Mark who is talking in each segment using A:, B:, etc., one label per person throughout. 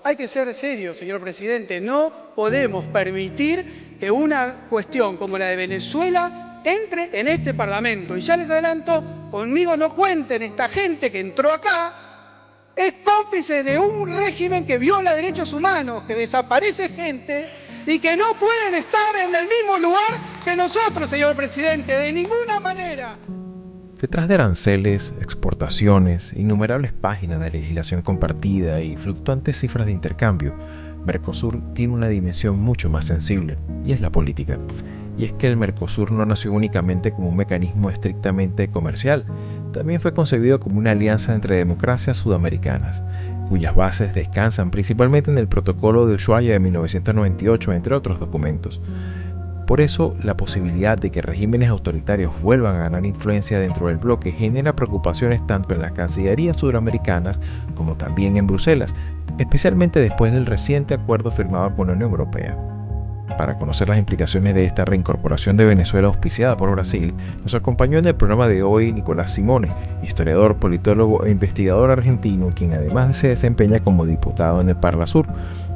A: hay que ser serio, señor presidente. No podemos permitir que una cuestión como la de Venezuela entre en este Parlamento. Y ya les adelanto, conmigo no cuenten. Esta gente que entró acá es cómplice de un régimen que viola derechos humanos, que desaparece gente y que no pueden estar en el mismo lugar que nosotros, señor presidente, de ninguna manera.
B: Detrás de aranceles, exportaciones, innumerables páginas de legislación compartida y fluctuantes cifras de intercambio, Mercosur tiene una dimensión mucho más sensible, y es la política. Y es que el Mercosur no nació únicamente como un mecanismo estrictamente comercial, también fue concebido como una alianza entre democracias sudamericanas, cuyas bases descansan principalmente en el Protocolo de Ushuaia de 1998, entre otros documentos. Por eso, la posibilidad de que regímenes autoritarios vuelvan a ganar influencia dentro del bloque genera preocupaciones tanto en las cancillerías sudamericanas como también en Bruselas, especialmente después del reciente acuerdo firmado con la Unión Europea. Para conocer las implicaciones de esta reincorporación de Venezuela auspiciada por Brasil, nos acompañó en el programa de hoy Nicolás Simone, historiador, politólogo e investigador argentino, quien además se desempeña como diputado en el Parlasur.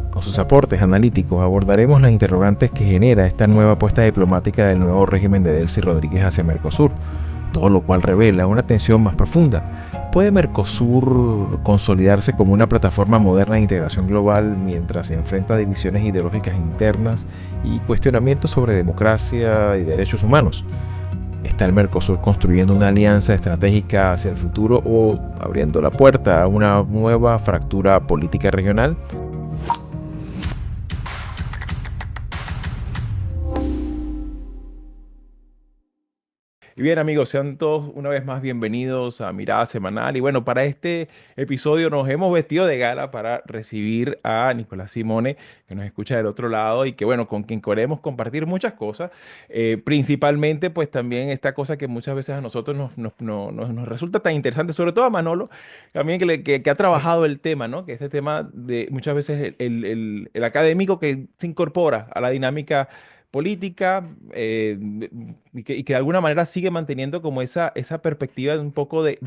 B: Con sus aportes analíticos abordaremos las interrogantes que genera esta nueva apuesta diplomática del nuevo régimen de Delcy Rodríguez hacia Mercosur, todo lo cual revela una tensión más profunda. ¿Puede Mercosur consolidarse como una plataforma moderna de integración global mientras se enfrenta a divisiones ideológicas internas y cuestionamientos sobre democracia y derechos humanos? ¿Está el Mercosur construyendo una alianza estratégica hacia el futuro o abriendo la puerta a una nueva fractura política regional? Y bien amigos, sean todos una vez más bienvenidos a Mirada Semanal. Y bueno, para este episodio nos hemos vestido de gala para recibir a Nicolás Simone, que nos escucha del otro lado y que bueno, con quien queremos compartir muchas cosas. Principalmente pues también esta cosa que muchas veces a nosotros nos resulta tan interesante, sobre todo a Manolo, también que ha trabajado el tema, ¿no? Que este tema de muchas veces el académico que se incorpora a la dinámica política, y que de alguna manera sigue manteniendo como esa perspectiva de un poco de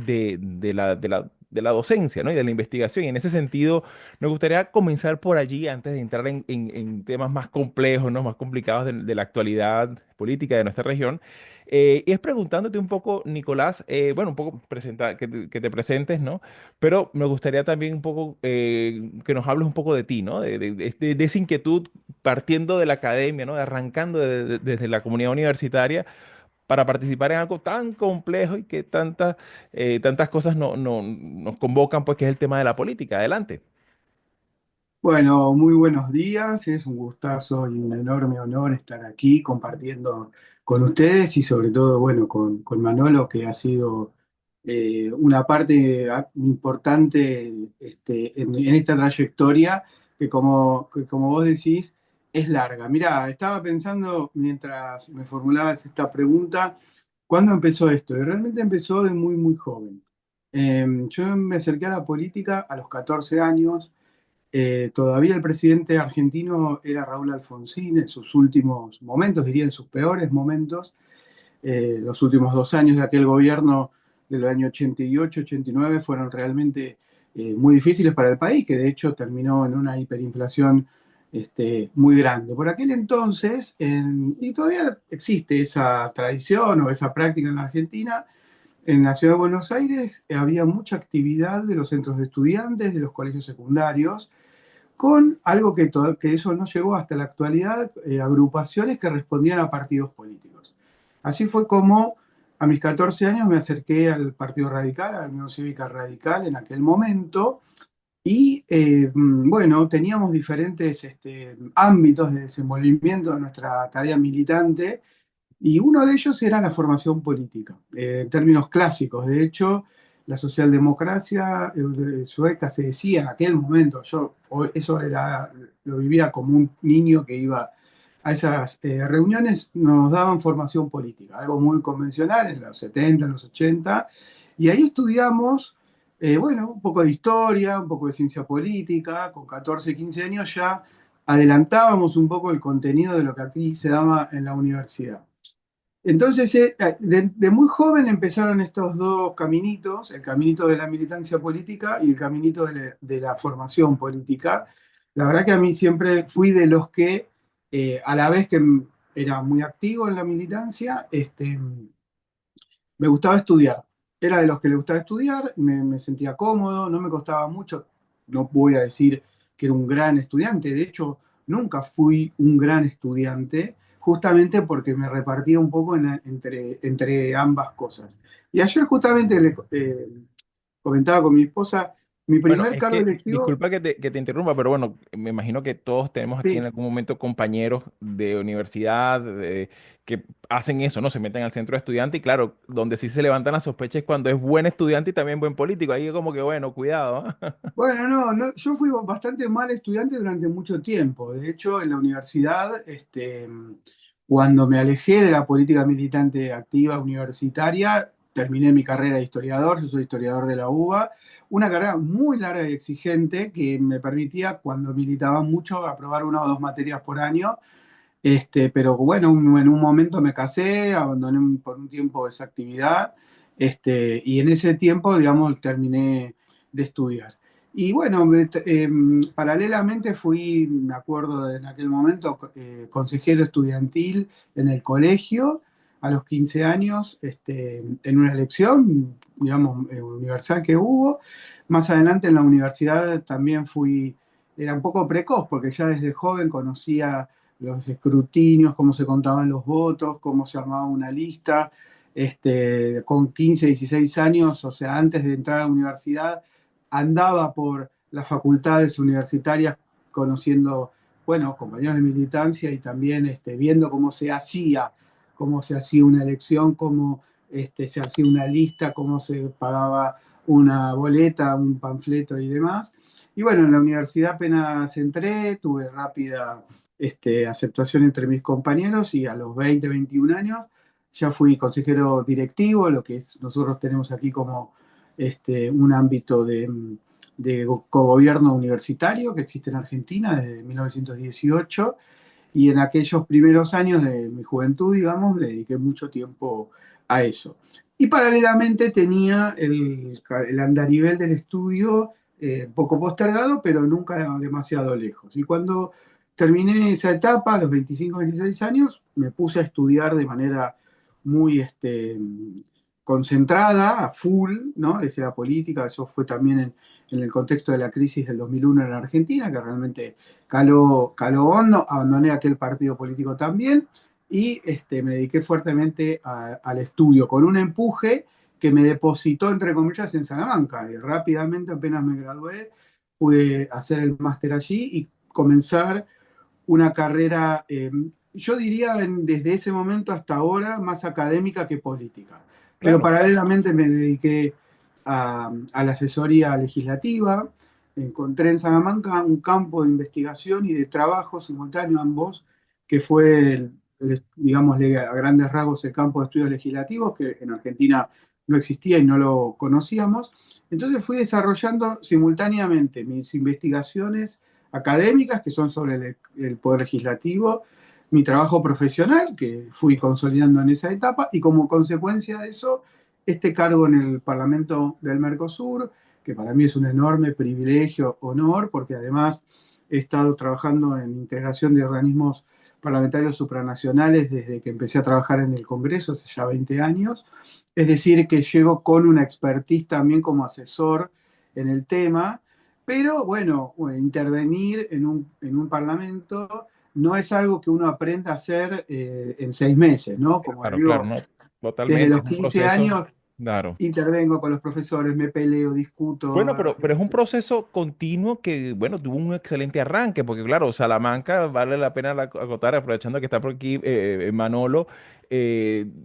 B: la docencia, ¿no? Y de la investigación. Y en ese sentido, me gustaría comenzar por allí antes de entrar en temas más complejos, ¿no? Más complicados de la actualidad política de nuestra región. Y es preguntándote un poco, Nicolás, bueno, un poco que te presentes, ¿no? Pero me gustaría también un poco que nos hables un poco de ti, ¿no? De esa inquietud partiendo de la academia, ¿no? Arrancando desde la comunidad universitaria para participar en algo tan complejo y que tantas cosas nos convocan, pues que es el tema de la política. Adelante.
C: Bueno, muy buenos días. Es un gustazo y un enorme honor estar aquí compartiendo con ustedes y sobre todo, bueno, con Manolo, que ha sido una parte importante en esta trayectoria que como vos decís, es larga. Mirá, estaba pensando mientras me formulabas esta pregunta, ¿cuándo empezó esto? Y realmente empezó de muy, muy joven. Yo me acerqué a la política a los 14 años. Todavía el presidente argentino era Raúl Alfonsín en sus últimos momentos, diría en sus peores momentos. Los últimos 2 años de aquel gobierno del año 88-89 fueron realmente muy difíciles para el país, que de hecho terminó en una hiperinflación muy grande. Por aquel entonces, y todavía existe esa tradición o esa práctica en la Argentina, en la ciudad de Buenos Aires había mucha actividad de los centros de estudiantes, de los colegios secundarios, con algo que eso no llegó hasta la actualidad, agrupaciones que respondían a partidos políticos. Así fue como a mis 14 años me acerqué al Partido Radical, a la Unión Cívica Radical en aquel momento, y bueno, teníamos diferentes ámbitos de desenvolvimiento de nuestra tarea militante, y uno de ellos era la formación política, en términos clásicos. De hecho, la socialdemocracia sueca se decía en aquel momento, eso lo vivía como un niño que iba a esas reuniones, nos daban formación política, algo muy convencional en los 70, en los 80, y ahí estudiamos, bueno, un poco de historia, un poco de ciencia política. Con 14, 15 años ya adelantábamos un poco el contenido de lo que aquí se daba en la universidad. Entonces, de muy joven empezaron estos dos caminitos, el caminito de la militancia política y el caminito de la formación política. La verdad que a mí siempre fui de los que, a la vez que era muy activo en la militancia, me gustaba estudiar. Era de los que le gustaba estudiar, me sentía cómodo, no me costaba mucho. No voy a decir que era un gran estudiante, de hecho, nunca fui un gran estudiante, justamente porque me repartía un poco entre ambas cosas. Y ayer justamente comentaba con mi esposa, mi
B: Bueno,
C: primer
B: es
C: cargo
B: que,
C: electivo,
B: disculpa que te interrumpa, pero bueno, me imagino que todos tenemos aquí en
C: sí.
B: algún momento compañeros de universidad que hacen eso, ¿no? Se meten al centro de estudiante y claro, donde sí se levantan las sospechas es cuando es buen estudiante y también buen político. Ahí es como que, bueno, cuidado, ¿ah?
C: Bueno, yo fui bastante mal estudiante durante mucho tiempo. De hecho, en la universidad, cuando me alejé de la política militante activa universitaria, terminé mi carrera de historiador, yo soy historiador de la UBA, una carrera muy larga y exigente que me permitía, cuando militaba mucho, aprobar una o dos materias por año. Pero bueno, en un momento me casé, abandoné por un tiempo esa actividad, y en ese tiempo, digamos, terminé de estudiar. Y bueno, paralelamente fui, me acuerdo en aquel momento, consejero estudiantil en el colegio a los 15 años, en una elección, digamos, universal que hubo. Más adelante en la universidad también era un poco precoz, porque ya desde joven conocía los escrutinios, cómo se contaban los votos, cómo se armaba una lista. Con 15, 16 años, o sea, antes de entrar a la universidad, andaba por las facultades universitarias conociendo, bueno, compañeros de militancia y también viendo cómo se hacía una elección, cómo se hacía una lista, cómo se pagaba una boleta, un panfleto y demás. Y bueno, en la universidad apenas entré, tuve rápida aceptación entre mis compañeros y a los 20, 21 años ya fui consejero directivo, lo que nosotros tenemos aquí como un ámbito de cogobierno universitario que existe en Argentina desde 1918 y en aquellos primeros años de mi juventud, digamos, le dediqué mucho tiempo a eso. Y paralelamente tenía el andarivel del estudio poco postergado, pero nunca demasiado lejos. Y cuando terminé esa etapa, a los 25, 26 años, me puse a estudiar de manera muy concentrada, a full, ¿no? Dejé la política, eso fue también en el contexto de la crisis del 2001 en la Argentina, que realmente caló hondo, abandoné aquel partido político también y me dediqué fuertemente al estudio, con un empuje que me depositó, entre comillas, en Salamanca. Y rápidamente, apenas me gradué, pude hacer el máster allí y comenzar una carrera, yo diría desde ese momento hasta ahora, más académica que política. Pero
B: Claro.
C: paralelamente me dediqué a la asesoría legislativa, encontré en Salamanca un campo de investigación y de trabajo simultáneo ambos, que fue, digámosle a grandes rasgos, el campo de estudios legislativos, que en Argentina no existía y no lo conocíamos. Entonces fui desarrollando simultáneamente mis investigaciones académicas, que son sobre el Poder Legislativo, mi trabajo profesional, que fui consolidando en esa etapa, y como consecuencia de eso, este cargo en el Parlamento del Mercosur, que para mí es un enorme privilegio, honor, porque además he estado trabajando en integración de organismos parlamentarios supranacionales desde que empecé a trabajar en el Congreso hace ya 20 años. Es decir, que llego con una expertise también como asesor en el tema, pero bueno, intervenir en un parlamento no es algo que uno aprenda a hacer en 6 meses, ¿no? Como
B: Claro, claro,
C: digo,
B: no,
C: desde
B: totalmente,
C: los
B: es un
C: 15
B: proceso,
C: años
B: claro.
C: intervengo con los profesores, me peleo, discuto.
B: Bueno, pero es un proceso continuo que, bueno, tuvo un excelente arranque, porque claro, Salamanca, vale la pena acotar, aprovechando que está por aquí Manolo,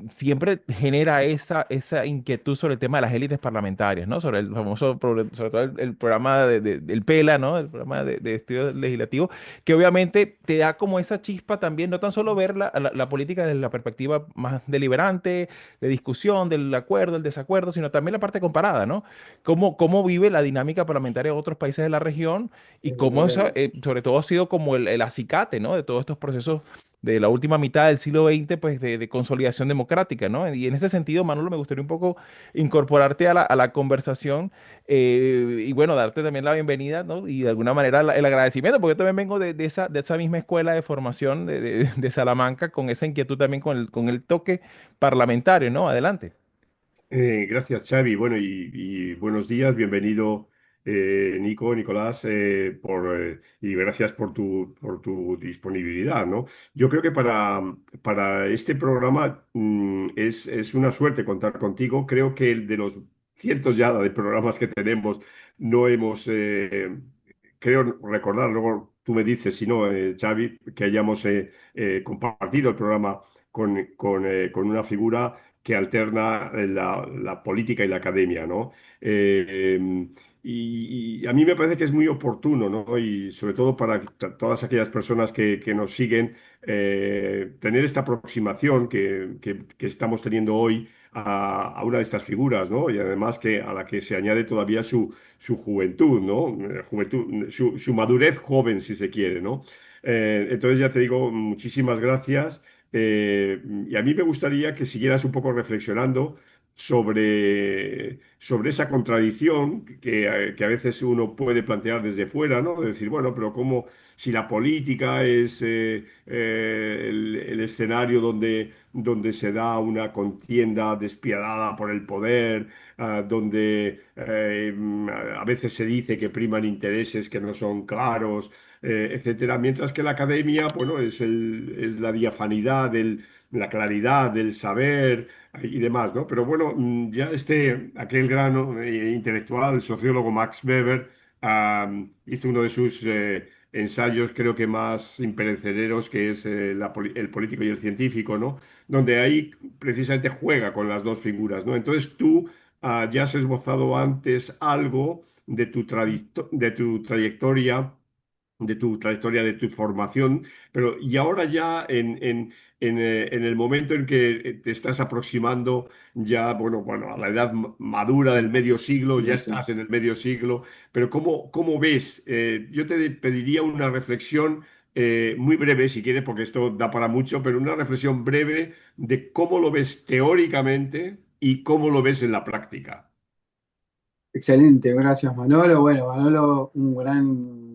B: siempre genera esa inquietud sobre el tema de las élites parlamentarias, ¿no? Sobre el famoso, sobre todo el programa del PELA, ¿no? El programa de estudios legislativos, que obviamente te da como esa chispa también, no tan solo ver la política desde la perspectiva más deliberante, de discusión, del acuerdo, el desacuerdo, sino también la parte comparada, ¿no? Cómo vive la dinámica parlamentaria de otros países de la región y
C: Desde
B: cómo eso,
C: luego.
B: sobre todo, ha sido como el acicate, ¿no? De todos estos procesos
D: de la última mitad del siglo XX, pues de consolidación democrática, ¿no? Y en ese sentido, Manolo, me gustaría un poco incorporarte a la conversación y bueno, darte también la bienvenida, ¿no? Y de alguna manera el agradecimiento, porque yo también vengo de esa misma escuela de formación de Salamanca, con esa inquietud también con el toque parlamentario, ¿no? Adelante.
E: Gracias, Xavi. Bueno, y buenos días, bienvenido, Nico, Nicolás, y gracias por tu disponibilidad, ¿no? Yo creo que para este programa es una suerte contar contigo. Creo que el de los cientos ya de programas que tenemos, no hemos, creo recordar, luego tú me dices, si no, Xavi, que hayamos compartido el programa con una figura que alterna la política y la academia, ¿no? Y a mí me parece que es muy oportuno, ¿no? Y sobre todo para todas aquellas personas que nos siguen, tener esta aproximación que estamos teniendo hoy a una de estas figuras, ¿no? Y además que a la que se añade todavía su juventud, ¿no? Su madurez joven, si se quiere, ¿no? Entonces ya te digo, muchísimas gracias. Y a mí me gustaría que siguieras un poco reflexionando sobre esa contradicción que a veces uno puede plantear desde fuera, ¿no? De decir, bueno, pero ¿cómo si la política es el escenario donde se da una contienda despiadada por el poder, donde a veces se dice que priman intereses que no son claros, etcétera, mientras que la academia, bueno, es la diafanidad, la claridad del saber y demás, ¿no? Pero bueno, ya aquel gran intelectual, el sociólogo Max Weber, hizo uno de sus ensayos, creo que más imperecederos, que es el político y el científico, ¿no? Donde ahí precisamente juega con las dos figuras, ¿no? Entonces tú ya has esbozado antes algo de tu trayectoria, de tu formación, pero y ahora ya en el momento en que te estás aproximando ya, bueno, a la edad madura del medio siglo, ya
C: Sí.
E: estás en el medio siglo, pero ¿cómo ves? Yo te pediría una reflexión muy breve, si quieres, porque esto da para mucho, pero una reflexión breve de cómo lo ves teóricamente y cómo lo ves en la práctica.
C: Excelente, gracias Manolo. Bueno, Manolo, un gran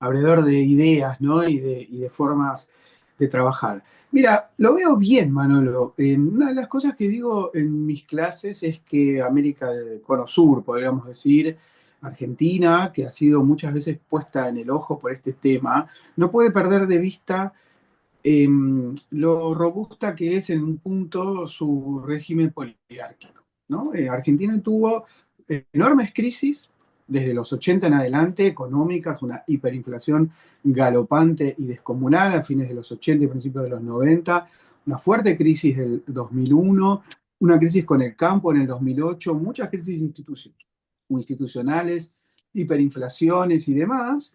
C: abredor de ideas, ¿no? Y de formas de trabajar. Mira, lo veo bien, Manolo. Una de las cosas que digo en mis clases es que América del Cono Sur, podríamos decir, Argentina, que ha sido muchas veces puesta en el ojo por este tema, no puede perder de vista lo robusta que es en un punto su régimen policárquico, ¿no? Argentina tuvo enormes crisis desde los 80 en adelante, económicas, una hiperinflación galopante y descomunal a fines de los 80 y principios de los 90, una fuerte crisis del 2001, una crisis con el campo en el 2008, muchas crisis institucionales, hiperinflaciones y demás,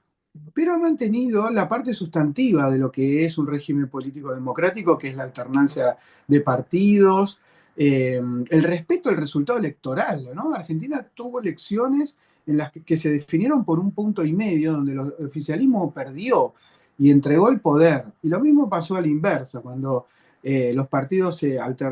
C: pero ha mantenido la parte sustantiva de lo que es un régimen político democrático, que es la alternancia de partidos, el respeto al resultado electoral, ¿no? Argentina tuvo elecciones en las que se definieron por un punto y medio, donde el oficialismo perdió y entregó el poder. Y lo mismo pasó a la inversa, cuando los partidos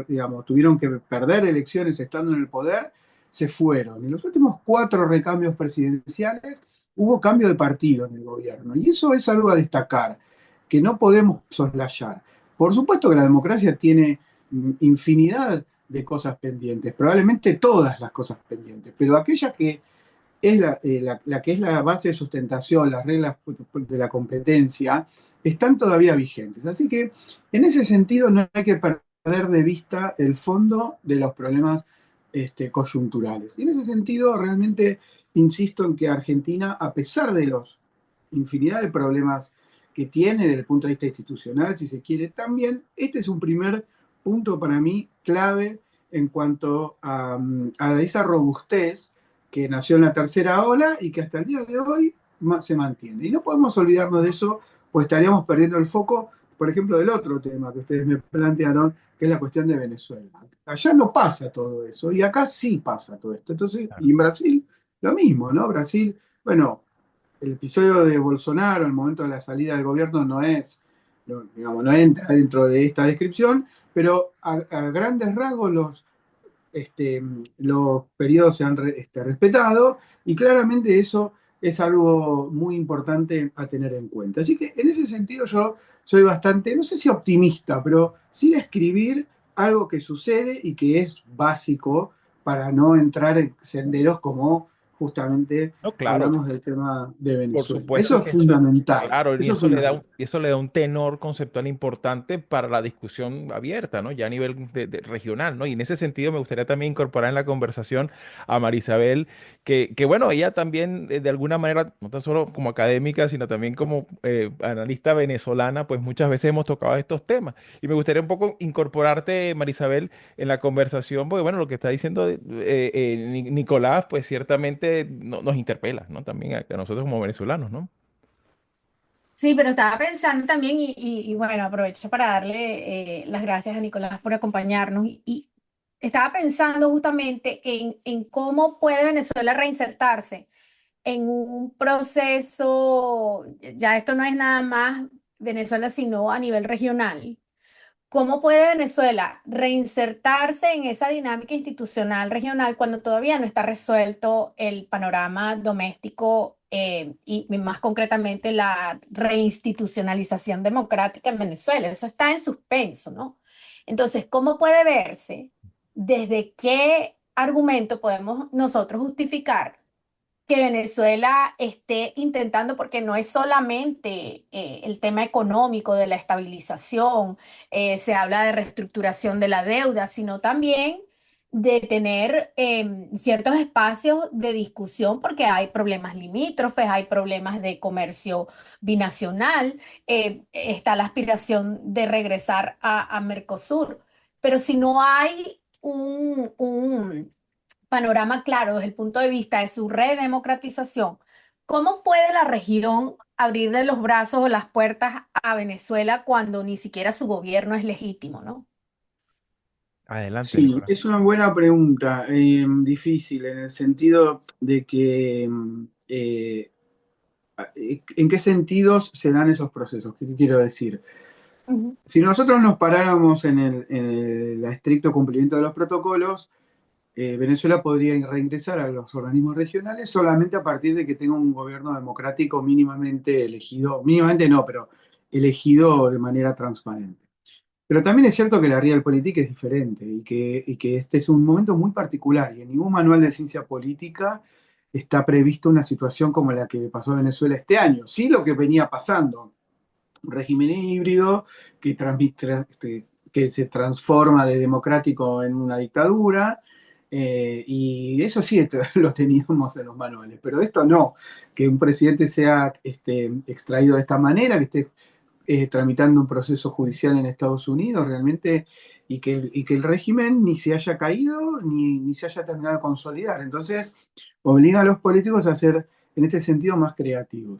C: digamos, tuvieron que perder elecciones estando en el poder, se fueron. En los últimos 4 recambios presidenciales hubo cambio de partido en el gobierno. Y eso es algo a destacar, que no podemos soslayar. Por supuesto que la democracia tiene infinidad de cosas pendientes, probablemente todas las cosas pendientes, pero aquella que es la que es la base de sustentación, las reglas de la competencia, están todavía vigentes. Así que en ese sentido no hay que perder de vista el fondo de los problemas coyunturales. Y en ese sentido realmente insisto en que Argentina, a pesar de los infinidad de problemas que tiene desde el punto de vista institucional, si se quiere, también este es un primer punto para mí clave en cuanto a esa robustez que nació en la tercera ola y que hasta el día de hoy se mantiene. Y no podemos olvidarnos de eso, pues estaríamos perdiendo el foco, por ejemplo, del otro tema que ustedes me plantearon, que es la cuestión de Venezuela. Allá no pasa todo eso, y acá sí pasa todo esto. Entonces, y en Brasil, lo mismo, ¿no? Brasil, bueno, el episodio de Bolsonaro, el momento de la salida del gobierno, no es digamos, no entra dentro de esta descripción, pero a grandes rasgos este, los periodos se han respetado y claramente eso es algo muy importante a tener en cuenta. Así que en ese sentido yo soy bastante, no sé si optimista, pero sí describir algo que sucede y que es básico para no entrar en senderos como justamente
D: No, claro.
C: hablamos del tema de
D: Por
C: Venezuela. Eso
D: supuesto
C: es
D: que eso,
C: fundamental,
D: claro, y
C: eso es
D: eso le da
C: fundamental.
D: y eso le da un tenor conceptual importante para la discusión abierta, ¿no? Ya a nivel regional, ¿no? Y en ese sentido me gustaría también incorporar en la conversación a Marisabel, que bueno, ella también de alguna manera, no tan solo como académica, sino también como analista venezolana, pues muchas veces hemos tocado estos temas. Y me gustaría un poco incorporarte, Marisabel, en la conversación, porque bueno, lo que está diciendo Nicolás, pues ciertamente nos interpela, ¿no? También a nosotros como venezolanos, ¿no?
F: Sí, pero estaba pensando también, y bueno, aprovecho para darle las gracias a Nicolás por acompañarnos. Y estaba pensando justamente en cómo puede Venezuela reinsertarse en un proceso, ya esto no es nada más Venezuela, sino a nivel regional. ¿Cómo puede Venezuela reinsertarse en esa dinámica institucional regional cuando todavía no está resuelto el panorama doméstico y más concretamente la reinstitucionalización democrática en Venezuela? Eso está en suspenso, ¿no? Entonces, ¿cómo puede verse? ¿Desde qué argumento podemos nosotros justificar que Venezuela esté intentando, porque no es solamente el tema económico de la estabilización, se habla de reestructuración de la deuda, sino también de tener ciertos espacios de discusión, porque hay problemas limítrofes, hay problemas de comercio binacional, está la aspiración de regresar a Mercosur, pero si no hay un panorama claro desde el punto de vista de su redemocratización, ¿cómo puede la región abrirle los brazos o las puertas a Venezuela cuando ni siquiera su gobierno es legítimo, ¿no?
D: Adelante,
C: Sí,
D: Nicolás.
C: es una buena pregunta, difícil en el sentido de que ¿en qué sentidos se dan esos procesos? ¿Qué quiero decir?
F: Ujú.
C: Si nosotros nos paráramos en el estricto cumplimiento de los protocolos, Venezuela podría reingresar a los organismos regionales solamente a partir de que tenga un gobierno democrático mínimamente elegido, mínimamente no, pero elegido de manera transparente. Pero también es cierto que la realpolitik es diferente y que este es un momento muy particular y en ningún manual de ciencia política está previsto una situación como la que pasó a Venezuela este año. Sí, lo que venía pasando, un régimen híbrido que se transforma de democrático en una dictadura, y eso sí lo teníamos en los manuales, pero esto no, que un presidente sea extraído de esta manera, que esté tramitando un proceso judicial en Estados Unidos realmente y que el régimen ni se haya caído ni se haya terminado de consolidar. Entonces, obliga a los políticos a ser, en este sentido, más creativos.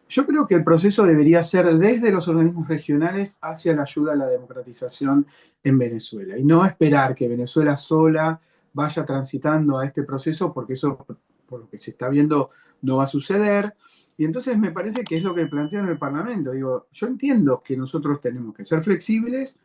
C: Yo creo que el proceso debería ser desde los organismos regionales hacia la ayuda a la democratización en Venezuela y no esperar que Venezuela sola vaya transitando a este proceso porque eso, por lo que se está viendo, no va a suceder. Y entonces me parece que es lo que planteo en el Parlamento. Digo, yo entiendo que nosotros tenemos que ser flexibles,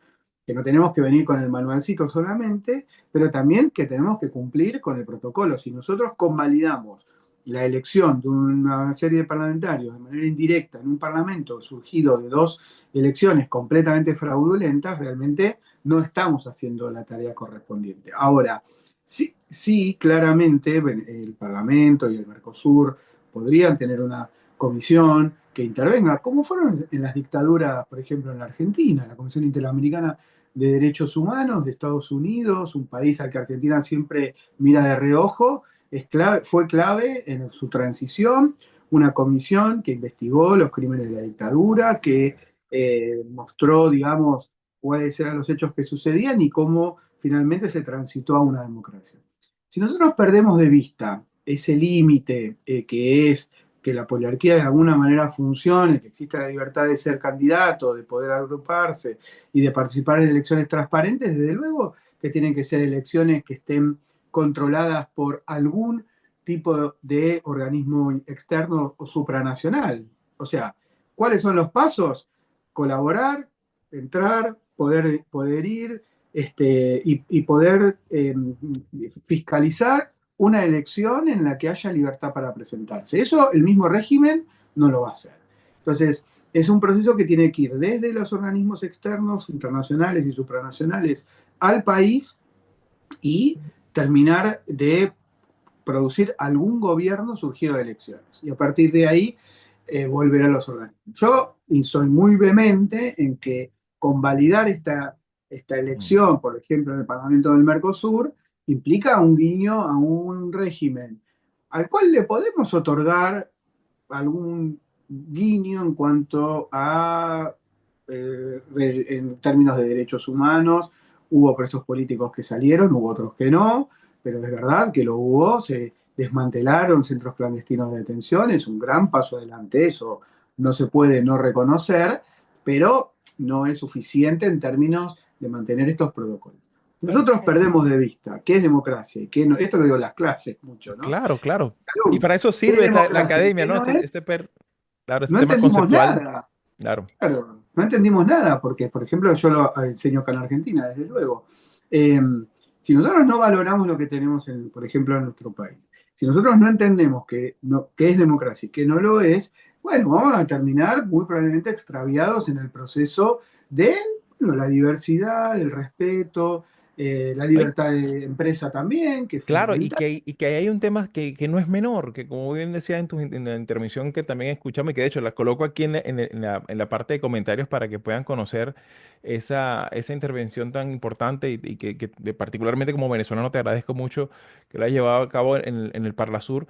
C: que no tenemos que venir con el manualcito solamente, pero también que tenemos que cumplir con el protocolo. Si nosotros convalidamos la elección de una serie de parlamentarios de manera indirecta en un parlamento surgido de dos elecciones completamente fraudulentas, realmente no estamos haciendo la tarea correspondiente. Ahora, sí, sí, claramente el Parlamento y el Mercosur podrían tener una comisión que intervenga, como fueron en las dictaduras, por ejemplo, en la Argentina, la Comisión Interamericana de Derechos Humanos de Estados Unidos, un país al que Argentina siempre mira de reojo, fue clave en su transición, una comisión que investigó los crímenes de la dictadura, que mostró, digamos, cuáles eran los hechos que sucedían y cómo finalmente se transitó a una democracia. Si nosotros perdemos de vista ese límite que es que la poliarquía de alguna manera funcione, que exista la libertad de ser candidato, de poder agruparse y de participar en elecciones transparentes, desde luego que tienen que ser elecciones que estén controladas por algún tipo de organismo externo o supranacional. O sea, ¿cuáles son los pasos? colaborar, entrar, poder ir y poder fiscalizar una elección en la que haya libertad para presentarse. Eso el mismo régimen no lo va a hacer. Entonces, es un proceso que tiene que ir desde los organismos externos, internacionales y supranacionales, al país y terminar de producir algún gobierno surgido de elecciones. Y a partir de ahí, volver a los organismos. Yo soy muy vehemente en que convalidar esta elección, por ejemplo, en el Parlamento del Mercosur, implica un guiño a un régimen al cual le podemos otorgar algún guiño en cuanto a, en términos de derechos humanos. Hubo presos políticos que salieron, hubo otros que no, pero es verdad que lo hubo, se desmantelaron centros clandestinos de detención, es un gran paso adelante, eso no se puede no reconocer, pero no es suficiente en términos de mantener estos protocolos. Nosotros perdemos de vista qué es democracia y qué no. Esto lo digo en las clases mucho, ¿no?
D: Claro, claro. Y
C: Salud,
D: para eso
C: ¿qué es
D: sirve la
C: democracia y
D: academia,
C: qué
D: ¿no?
C: no es?
D: Claro, ese
C: No
D: tema
C: entendimos
D: conceptual.
C: nada.
D: Claro.
C: Claro, no entendimos nada, porque, por ejemplo, yo lo enseño acá en Argentina, desde luego. Eh, si nosotros no valoramos lo que tenemos, por ejemplo, en nuestro país, si nosotros no entendemos que es democracia y que no lo es, bueno, vamos a terminar muy probablemente extraviados en el proceso de bueno, la diversidad, el respeto, la
D: Ay,
C: libertad de empresa también, que es
D: claro,
C: fundamental.
D: y que ahí hay un tema que no es menor, que como bien decía en la intervención que también escuchamos y que de hecho la coloco aquí en la parte de comentarios para que puedan conocer esa intervención tan importante y particularmente como venezolano te agradezco mucho que la hayas llevado a cabo en el Parlasur.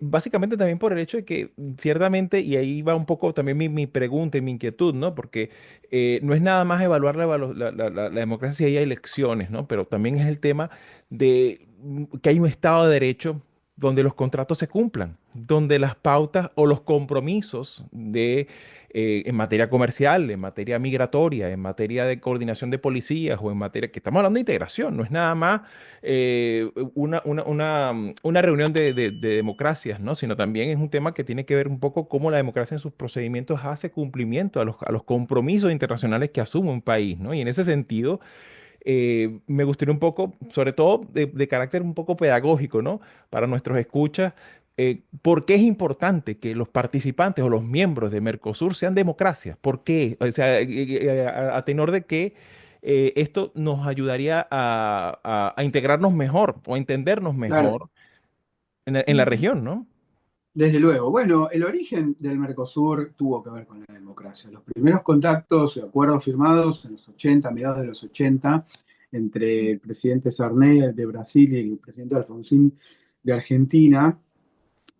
D: Básicamente también por el hecho de que ciertamente, y ahí va un poco también mi pregunta y mi inquietud, ¿no? Porque no es nada más evaluar la democracia si hay elecciones, ¿no? Pero también es el tema de que hay un Estado de Derecho donde los contratos se cumplan, donde las pautas o los compromisos en materia comercial, en materia migratoria, en materia de coordinación de policías o en materia que estamos hablando de integración, no es nada más una reunión de democracias, ¿no? Sino también es un tema que tiene que ver un poco cómo la democracia en sus procedimientos hace cumplimiento a los compromisos internacionales que asume un país, ¿no? Y en ese sentido me gustaría un poco, sobre todo de carácter un poco pedagógico, ¿no? Para nuestros escuchas, ¿por qué es importante que los participantes o los miembros de Mercosur sean democracias? ¿Por qué? O sea, a tenor de que esto nos ayudaría a integrarnos mejor o a entendernos
C: Claro.
D: mejor en la región, ¿no?
C: Desde luego. Bueno, el origen del Mercosur tuvo que ver con la democracia. Los primeros contactos, acuerdos firmados en los 80, a mediados de los 80, entre el presidente Sarney de Brasil y el presidente Alfonsín de Argentina,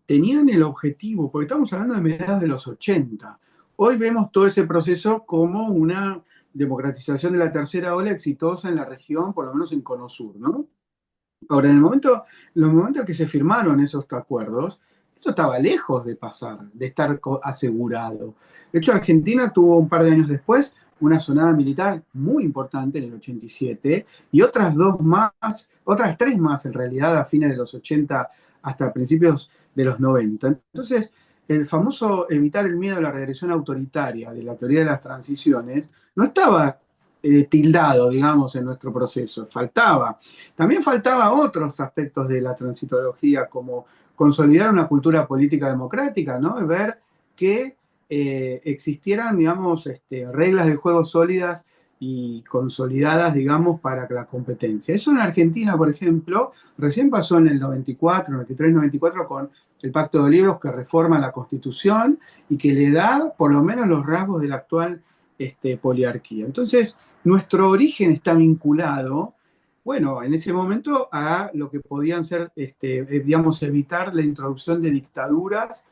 C: tenían el objetivo, porque estamos hablando de mediados de los 80. Hoy vemos todo ese proceso como una democratización de la tercera ola exitosa en la región, por lo menos en Cono Sur, ¿no? Ahora, los momentos que se firmaron esos acuerdos, eso estaba lejos de pasar, de estar asegurado. De hecho, Argentina tuvo un par de años después una sonada militar muy importante en el 87 y otras tres más en realidad a fines de los 80 hasta principios de los 90. Entonces, el famoso evitar el miedo a la regresión autoritaria de la teoría de las transiciones no estaba tildado, digamos, en nuestro proceso, faltaba. También faltaba otros aspectos de la transitología, como consolidar una cultura política democrática, ¿no? Ver que existieran, digamos, reglas de juego sólidas y consolidadas, digamos, para la competencia. Eso en Argentina, por ejemplo, recién pasó en el 94, 93, 94 con el Pacto de Olivos que reforma la Constitución y que le da por lo menos los rasgos de la actual poliarquía. Entonces, nuestro origen está vinculado, bueno, en ese momento a lo que podían ser, digamos, evitar la introducción de dictaduras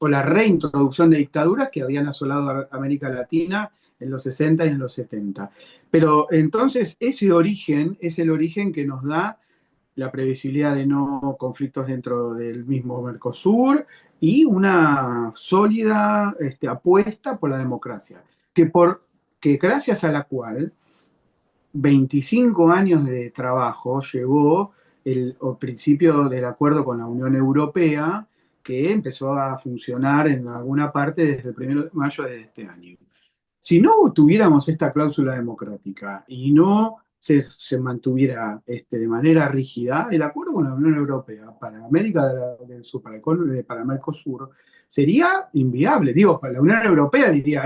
C: o la reintroducción de dictaduras que habían asolado a América Latina en los 60 y en los 70. Pero entonces ese origen es el origen que nos da la previsibilidad de no conflictos dentro del mismo Mercosur y una sólida apuesta por la democracia, que gracias a la cual 25 años de trabajo llevó el principio del acuerdo con la Unión Europea, que empezó a funcionar en alguna parte desde el 1 de mayo de este año. Si no tuviéramos esta cláusula democrática y no se mantuviera de manera rígida, el acuerdo con la Unión Europea para América del Sur, para Mercosur, sería inviable. Digo, para la Unión Europea diría,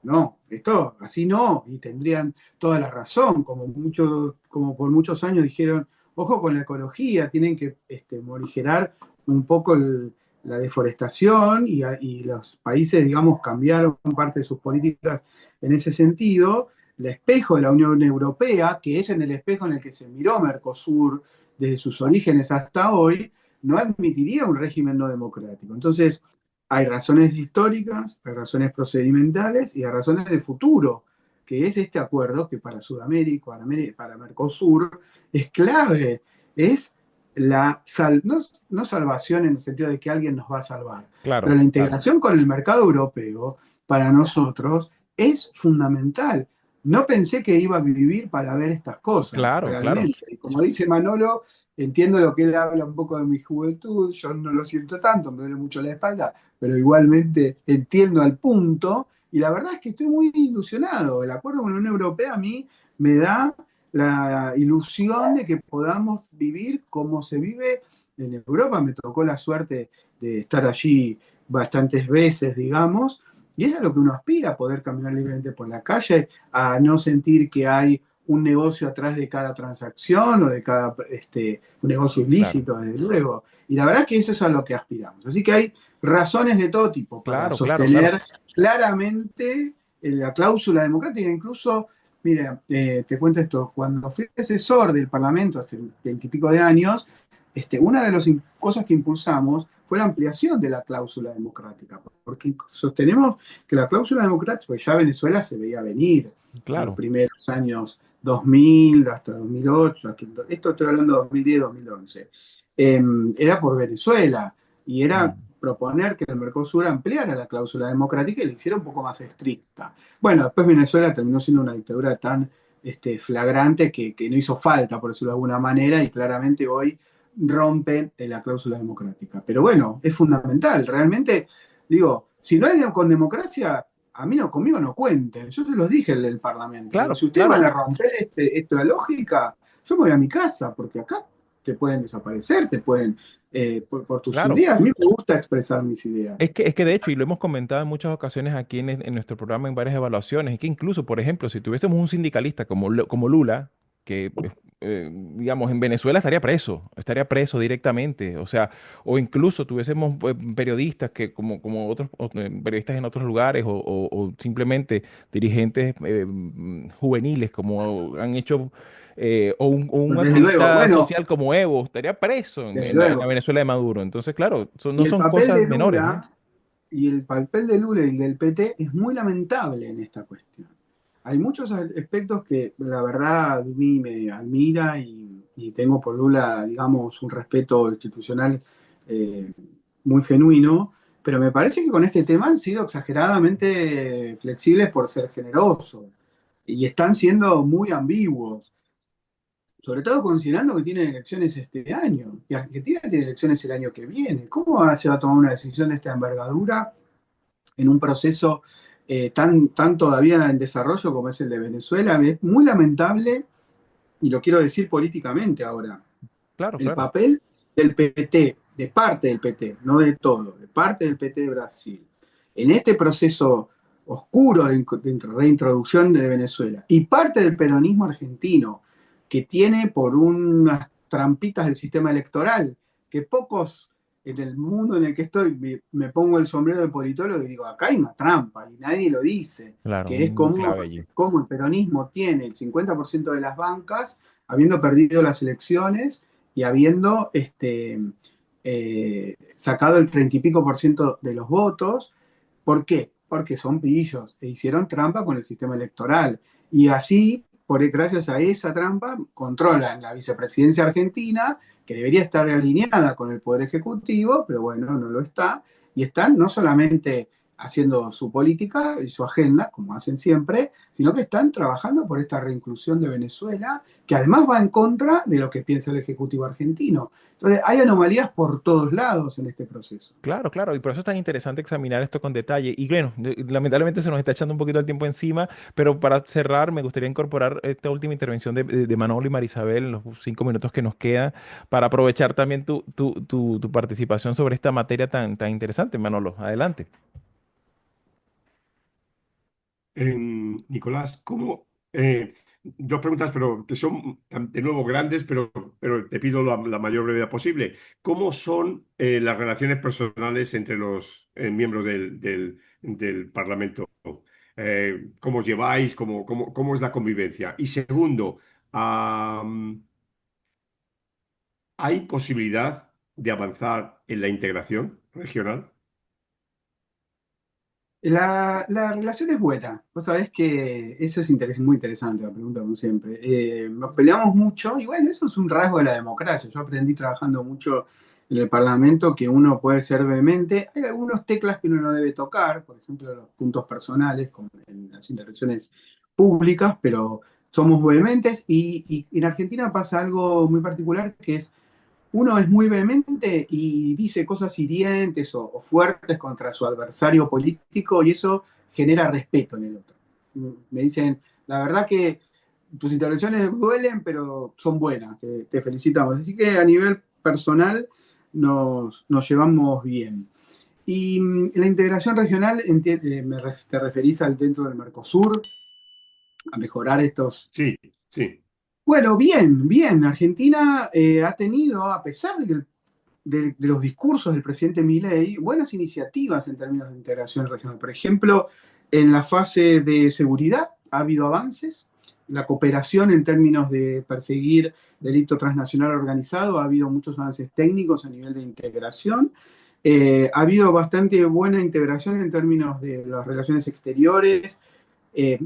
C: no, esto así no, y tendrían toda la razón, como por muchos años dijeron, ojo con la ecología, tienen que morigerar un poco la deforestación y los países, digamos, cambiaron parte de sus políticas en ese sentido. El espejo de la Unión Europea, que es en el espejo en el que se miró Mercosur desde sus orígenes hasta hoy, no admitiría un régimen no democrático. Entonces, hay razones históricas, hay razones procedimentales y hay razones de futuro, que es este acuerdo que para Sudamérica, para Mercosur, es clave, es no salvación en el sentido de que alguien nos va a salvar,
D: Claro,
C: pero la
D: claro,
C: integración con el mercado europeo para nosotros es fundamental. No pensé que iba a vivir para ver estas cosas,
D: claro, claro.
C: realmente. Y como dice Manolo, entiendo lo que él habla un poco de mi juventud, yo no lo siento tanto, me duele mucho la espalda, pero igualmente entiendo al punto, y la verdad es que estoy muy ilusionado. El acuerdo con la Unión Europea a mí me da la ilusión de que podamos vivir como se vive en Europa. Me tocó la suerte de estar allí bastantes veces, digamos, y eso es lo que uno aspira, poder caminar libremente por la calle, a no sentir que hay un negocio atrás de cada transacción o de cada un negocio
D: Claro,
C: ilícito, desde luego. Y la verdad es que eso es a lo que aspiramos. Así que hay razones de todo tipo para
D: claro, claro, claro.
C: sostener claramente la cláusula democrática. Incluso, mira, te cuento esto, cuando fui asesor del Parlamento hace 20 y pico de años, una de las cosas que impulsamos fue la ampliación de la cláusula democrática, porque sostenemos que la cláusula democrática, pues ya Venezuela se veía venir en los
D: Claro.
C: primeros años 2000 hasta 2008, esto estoy hablando de 2010, 2011, era por Venezuela y era
D: Mm.
C: proponer que el Mercosur ampliara la cláusula democrática y la hiciera un poco más estricta. Bueno, después Venezuela terminó siendo una dictadura tan flagrante que no hizo falta, por decirlo de alguna manera, y claramente hoy rompe la cláusula democrática. Pero bueno, es fundamental. Realmente, digo, si no es con democracia, a mí no, conmigo no cuenten. Yo te los dije en el Parlamento. Digo,
D: Claro,
C: si ustedes
D: claro.
C: van a romper esta lógica, yo me voy a mi casa, porque acá te pueden desaparecer, te pueden, por tus
D: Claro.
C: ideas. A mí me gusta expresar mis ideas.
D: Es que de hecho, y lo hemos comentado en muchas ocasiones aquí en nuestro programa en varias evaluaciones, es que incluso, por ejemplo, si tuviésemos un sindicalista como Lula, que, digamos, en Venezuela estaría preso directamente, o sea, o incluso tuviésemos periodistas que, como otros periodistas en otros lugares, o simplemente dirigentes juveniles, como han hecho, o un
C: Desde luego,
D: activista
C: bueno,
D: social como Evo, estaría preso en,
C: desde
D: en la, en la
C: luego.
D: Venezuela de Maduro. Entonces, claro, no
C: Y el
D: son
C: papel
D: cosas
C: de
D: menores, ¿no?
C: Lula, y el papel de Lula y del PT es muy lamentable en esta cuestión. Hay muchos aspectos que la verdad a mí me admira y tengo por Lula, digamos, un respeto institucional eh, muy genuino, pero me parece que con este tema han sido exageradamente flexibles por ser generosos y están siendo muy ambiguos, sobre todo considerando que tienen elecciones este año y Argentina tiene elecciones el año que viene. ¿Cómo se va a tomar una decisión de esta envergadura en un proceso tan todavía en desarrollo como es el de Venezuela? Es muy lamentable, y lo quiero decir políticamente ahora,
D: Claro,
C: el
D: claro.
C: papel del PT, de parte del PT, no de todo, de parte del PT de Brasil, en este proceso oscuro de reintroducción de Venezuela, y parte del peronismo argentino, que tiene por unas trampitas del sistema electoral, que pocos en el mundo en el que estoy me pongo el sombrero de politólogo y digo, acá hay una trampa, y nadie lo dice,
D: Claro,
C: que es
D: un
C: como,
D: clave allí.
C: como el peronismo tiene el 50% de las bancas, habiendo perdido las elecciones y habiendo sacado el 30 y pico % de los votos. ¿Por qué? Porque son pillos e hicieron trampa con el sistema electoral. Y así, gracias a esa trampa, controlan la vicepresidencia argentina, que debería estar alineada con el Poder Ejecutivo, pero bueno, no lo está. Y están no solamente haciendo su política y su agenda, como hacen siempre, sino que están trabajando por esta reinclusión de Venezuela, que además va en contra de lo que piensa el Ejecutivo argentino. Entonces, hay anomalías por todos lados en este proceso.
D: Claro, claro, y por eso es tan interesante examinar esto con detalle. Y bueno, lamentablemente se nos está echando un poquito el tiempo encima, pero para cerrar me gustaría incorporar esta última intervención de Manolo y Marisabel en los 5 minutos que nos quedan, para aprovechar también tu participación sobre esta materia tan interesante. Manolo, adelante.
E: Nicolás, dos preguntas, pero que son de nuevo grandes, pero te pido la mayor brevedad posible. ¿Cómo son las relaciones personales entre los miembros del Parlamento? ¿Cómo os lleváis? ¿Cómo es la convivencia? Y segundo, ¿hay posibilidad de avanzar en la integración regional?
C: La relación es buena. Vos sabés que eso es muy interesante, la pregunta, como siempre. Nos peleamos mucho y bueno, eso es un rasgo de la democracia. Yo aprendí trabajando mucho en el Parlamento que uno puede ser vehemente. Hay algunos teclas que uno no debe tocar, por ejemplo, los puntos personales, como en las intervenciones públicas, pero somos vehementes y en Argentina pasa algo muy particular que es uno es muy vehemente y dice cosas hirientes o fuertes contra su adversario político y eso genera respeto en el otro. Me dicen, la verdad que tus intervenciones duelen, pero son buenas, te felicitamos. Así que a nivel personal nos llevamos bien. Y en la integración regional te referís al dentro del Mercosur, a mejorar estos.
E: Sí, sí.
C: Bueno, bien, bien. Argentina ha tenido, a pesar de los discursos del presidente Milei, buenas iniciativas en términos de integración regional. Por ejemplo, en la fase de seguridad ha habido avances. La cooperación en términos de perseguir delito transnacional organizado, ha habido muchos avances técnicos a nivel de integración. Ha habido bastante buena integración en términos de las relaciones exteriores,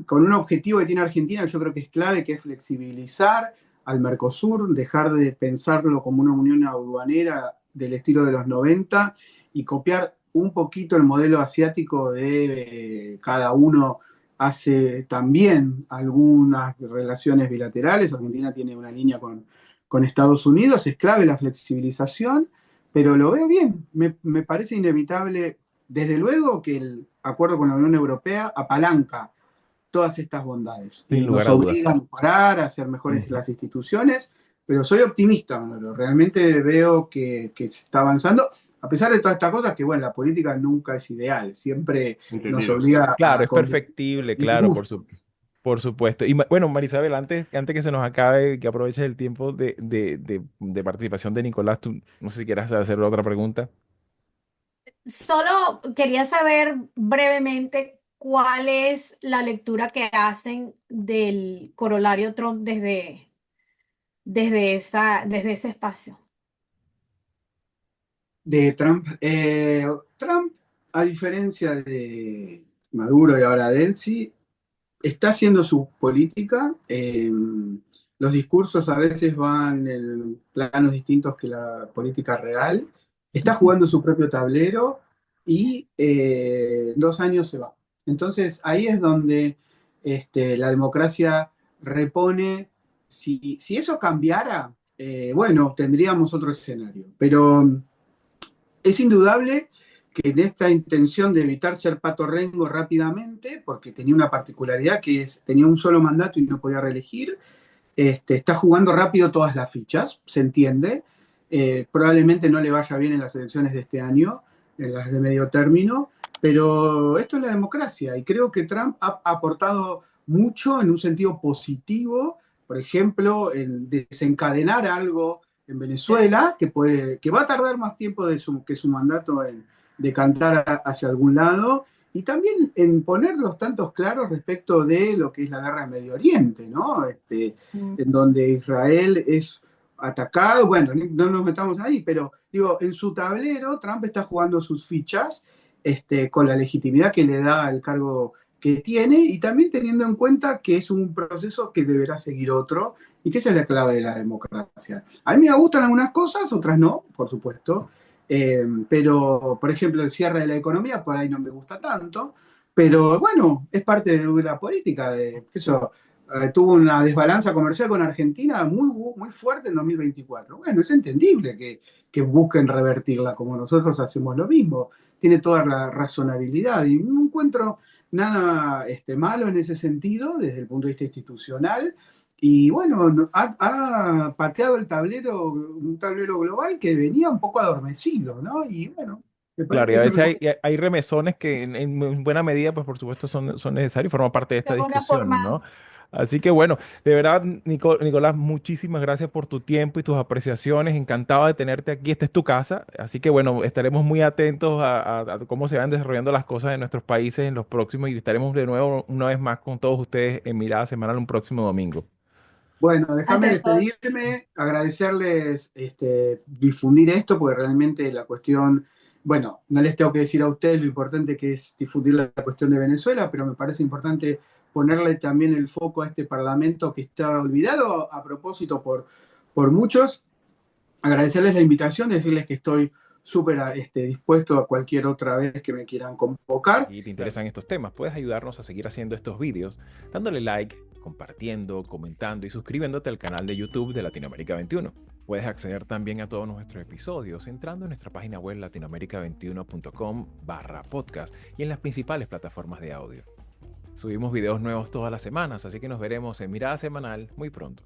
C: con un objetivo que tiene Argentina, yo creo que es clave, que es flexibilizar al Mercosur, dejar de pensarlo como una unión aduanera del estilo de los 90 y copiar un poquito el modelo asiático de cada uno hace también algunas relaciones bilaterales. Argentina tiene una línea con Estados Unidos, es clave la flexibilización, pero lo veo bien. Me parece inevitable, desde luego, que el acuerdo con la Unión Europea apalanca todas estas bondades
D: Sin
C: y
D: lugar
C: nos
D: a dudas.
C: obliga a mejorar, a hacer mejores
D: Ujú.
C: las instituciones, pero soy optimista, Manolo. Realmente veo que se está avanzando, a pesar de todas estas cosas, que bueno, la política nunca es ideal, siempre nos
E: Entendido.
C: obliga
D: Claro,
C: a
D: es perfectible, claro,
C: disgustos.
D: por supuesto. Y bueno, Marisabel, antes que se nos acabe, que aproveches el tiempo de participación de Nicolás, tú no sé si quieras hacer otra pregunta.
F: Solo quería saber brevemente cuál es la lectura que hacen del corolario Trump desde ese espacio.
C: De Trump. Trump, a diferencia de Maduro y ahora de Elsi, está haciendo su política. Los discursos a veces van en planos distintos que la política real. Está jugando su propio tablero y en 2 años se va. Entonces ahí es donde la democracia repone. Si eso cambiara, bueno, tendríamos otro escenario. Pero es indudable que en esta intención de evitar ser Pato Rengo rápidamente, porque tenía una particularidad que es, tenía un solo mandato y no podía reelegir, está jugando rápido todas las fichas, se entiende. Probablemente no le vaya bien en las elecciones de este año, en las de medio término, pero esto es la democracia y creo que Trump ha aportado mucho en un sentido positivo, por ejemplo, en desencadenar algo en Venezuela que va a tardar más tiempo que su mandato en decantar hacia algún lado, y también en poner los tantos claros respecto de lo que es la guerra en Medio Oriente, ¿no?
F: Mm.
C: En donde Israel es atacado, bueno, no nos metamos ahí, pero digo, en su tablero Trump está jugando sus fichas con la legitimidad que le da el cargo que tiene y también teniendo en cuenta que es un proceso que deberá seguir otro y que esa es la clave de la democracia. A mí me gustan algunas cosas, otras no, por supuesto, Pero, por ejemplo, el cierre de la economía por ahí no me gusta tanto, pero bueno, es parte de la política. Eso, tuvo una desbalanza comercial con Argentina muy fuerte en 2024. Bueno, es entendible que busquen revertirla como nosotros hacemos lo mismo. Tiene toda la razonabilidad y no encuentro nada malo en ese sentido desde el punto de vista institucional. Y bueno, ha pateado el tablero, un tablero global que venía un poco adormecido, ¿no? Y bueno, me
D: Claro,
C: parece
D: y a
C: que
D: veces hay remesones que en buena medida, pues por supuesto son necesarios y forman parte de
F: De
D: esta
F: alguna
D: discusión,
F: forma,
D: ¿no? Así que bueno, de verdad, Nicolás, muchísimas gracias por tu tiempo y tus apreciaciones. Encantado de tenerte aquí. Esta es tu casa. Así que bueno, estaremos muy atentos a cómo se van desarrollando las cosas en nuestros países en los próximos y estaremos de nuevo una vez más con todos ustedes en Mirada Semanal un próximo domingo.
C: bueno, déjame
F: ante todo,
C: despedirme, agradecerles difundir esto, porque realmente la cuestión, bueno, no les tengo que decir a ustedes lo importante que es difundir la cuestión de Venezuela, pero me parece importante ponerle también el foco a este Parlamento que está olvidado a propósito por muchos. Agradecerles la invitación, decirles que estoy súper dispuesto a cualquier otra vez que me quieran convocar.
D: Y te interesan estos temas, puedes ayudarnos a seguir haciendo estos vídeos dándole like, compartiendo, comentando y suscribiéndote al canal de YouTube de Latinoamérica 21. Puedes acceder también a todos nuestros episodios entrando en nuestra página web latinoamerica21.com/podcast y en las principales plataformas de audio. Subimos videos nuevos todas las semanas, así que nos veremos en Mirada Semanal muy pronto.